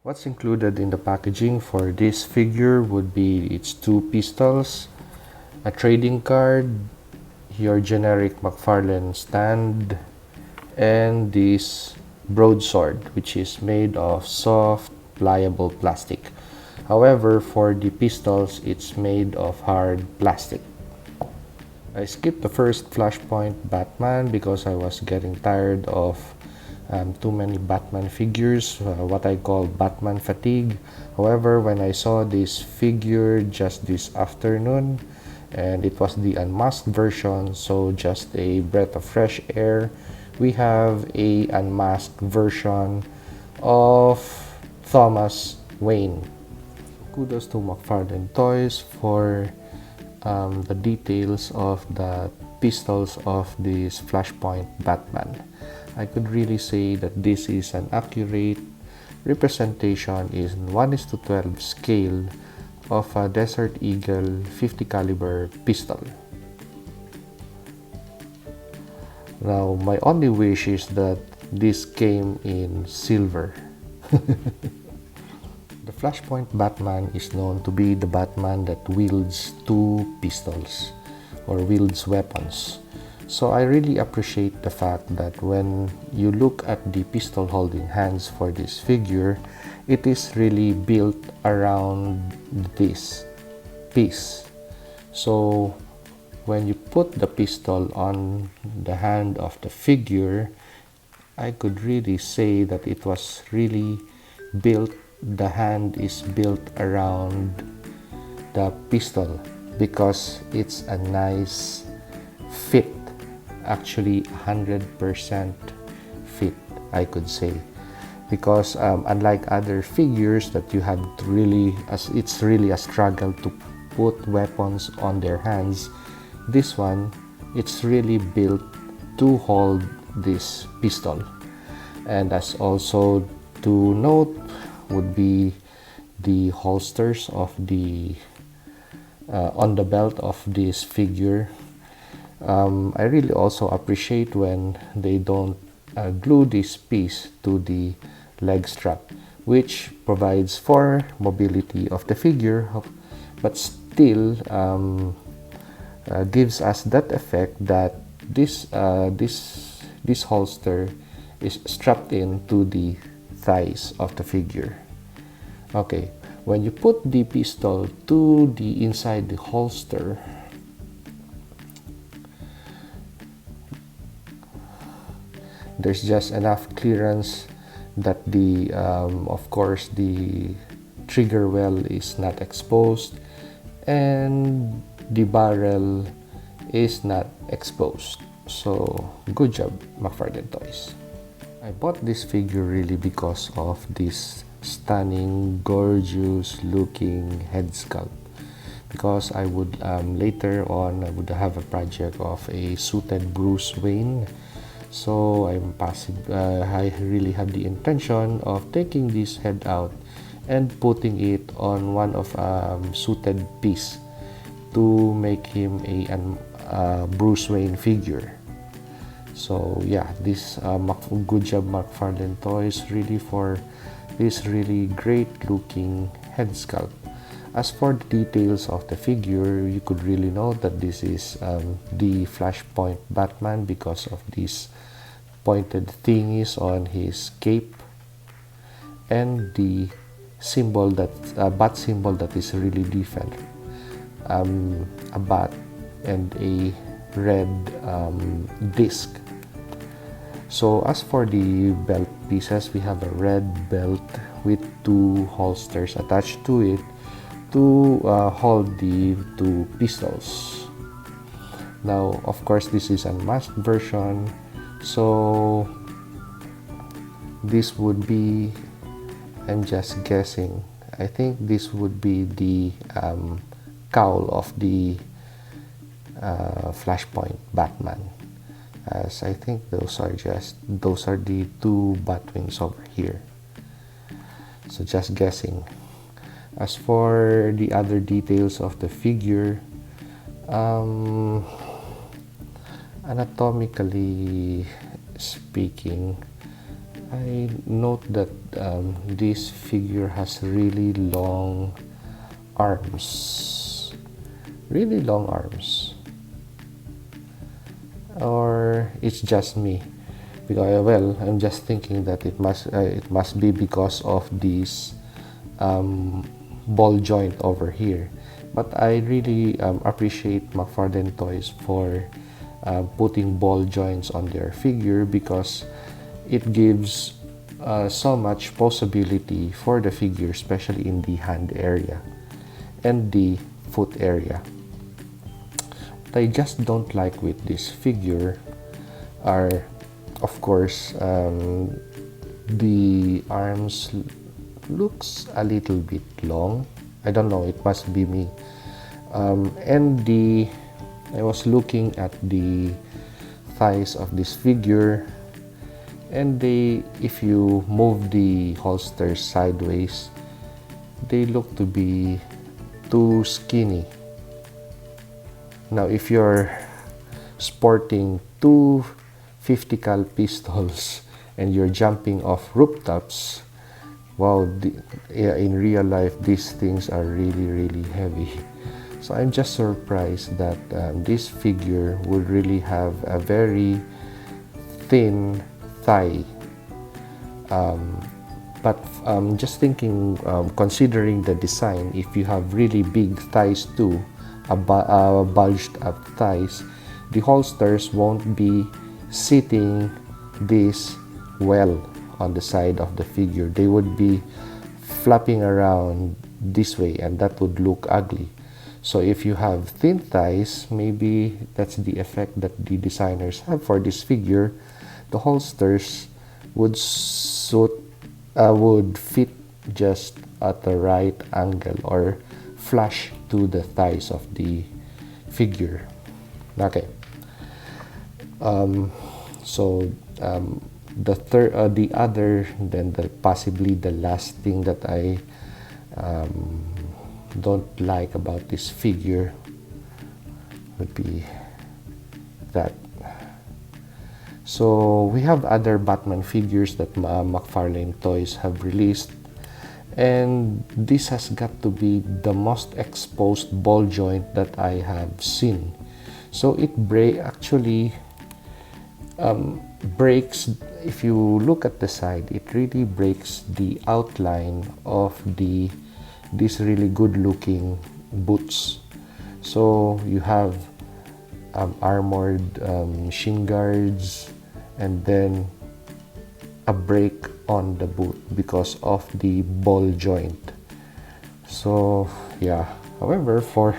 What's included in the packaging for this figure would be its two pistols, a trading card, your generic Mcfarlane stand, and this broadsword, which is made of soft, pliable plastic. However, for the pistols, it's made of hard plastic. I skipped the first Flashpoint Batman because I was getting tired of too many Batman figures, what I call Batman fatigue. However, when I saw this figure just this afternoon, and it was the unmasked version, so just a breath of fresh air, we have a unmasked version of Thomas Wayne. Kudos to Mcfarlane Toys for the details of the pistols of this Flashpoint Batman. I could really say that this is an accurate representation in 1:12 scale of a Desert Eagle 50 caliber pistol. Now, my only wish is that this came in silver. The Flashpoint Batman is known to be the Batman that wields two pistols or wields weapons. So I really appreciate the fact that when you look at the pistol holding hands for this figure, it is really built around this piece. So when you put the pistol on the hand of the figure, I could really say that it was really built, the hand is built around the pistol because it's a nice fit, actually 100% fit, I could say, because unlike other figures that you have to really, as it's really a struggle to put weapons on their hands, this one, it's really built to hold this pistol. And as also to note would be the holsters of the on the belt of this figure. I really also appreciate when they don't glue this piece to the leg strap, which provides for mobility of the figure, but still gives us that effect that this holster is strapped into the thighs of the figure. Okay, when you put the pistol to the inside the holster, there's just enough clearance that the of course the trigger well is not exposed and the barrel is not exposed. So good job, Mcfarlane Toys. I bought this figure really because of this stunning, gorgeous looking head sculpt, because I would later on I would have a project of a suited Bruce Wayne. So I really have the intention of taking this head out and putting it on one of suited piece to make him a Bruce Wayne figure. So yeah, this good job Mcfarlane Toys really for this really great looking head sculpt. As for the details of the figure, you could really know that this is the Flashpoint Batman because of these pointed thingies on his cape and the symbol that bat symbol that is really different, a bat and a red disc. So as for the belt pieces, we have a red belt with two holsters attached to it to hold the two pistols. Now, of course, this is a masked version, so this would be, I'm just guessing, I think this would be the cowl of the Flashpoint Batman, as I think those are the two bat wings over here. So just guessing. As for the other details of the figure, anatomically speaking, I note that this figure has really long arms. Really long arms. Or it's just me? Because, well, I'm just thinking that it must be because of this ball joint over here. But I really appreciate Mcfarlane Toys for putting ball joints on their figure, because it gives so much possibility for the figure, especially in the hand area and the foot area. What I just don't like with this figure are, of course, the arms looks a little bit long. I don't know, it must be me. And I was looking at the thighs of this figure, and if you move the holsters sideways, they look to be too skinny. Now, if you're sporting two 50 cal pistols and you're jumping off rooftops, wow, in real life, these things are really heavy. So I'm just surprised that this figure would really have a very thin thigh. But just thinking, considering the design, if you have really big thighs too, bulged up thighs, the holsters won't be sitting this well on the side of the figure. They would be flapping around this way, and that would look ugly. So if you have thin thighs, maybe that's the effect that the designers have for this figure. The holsters would fit just at the right angle or flush to the thighs of the figure. Okay. Possibly the last thing that I don't like about this figure would be that. So we have other Batman figures that Mcfarlane Toys have released, and this has got to be the most exposed ball joint that I have seen. So it actually breaks. If you look at the side, it really breaks the outline of these really good looking boots. So you have armored shin guards, and then a break on the boot because of the ball joint. So yeah, however, for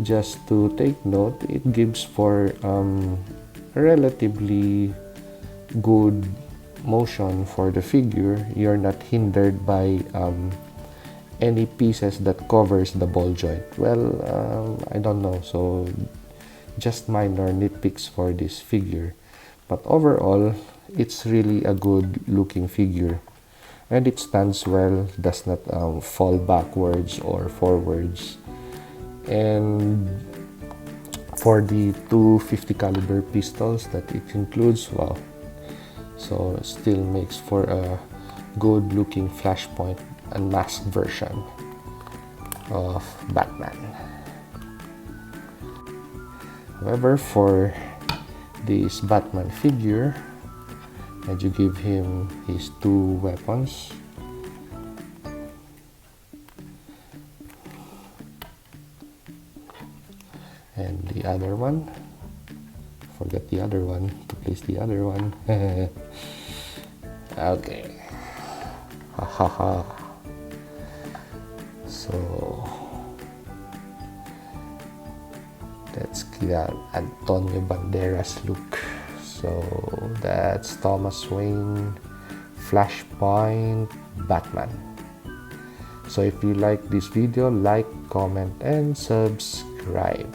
just to take note, it gives for a relatively good motion for the figure. You're not hindered by any pieces that covers the ball joint. Well, I don't know, so just minor nitpicks for this figure, but overall it's really a good looking figure, and it stands well, does not fall backwards or forwards. And for the 250 caliber pistols that it includes, wow, so it still makes for a good looking Flashpoint Unmasked version of Batman. However, for this Batman figure, and you give him his two weapons, and the other one, forget the other one to place the other one. Okay, hahaha. So that's Antonio Banderas look. So that's Thomas Wayne Flashpoint Batman. So if you like this video, like, comment, and subscribe.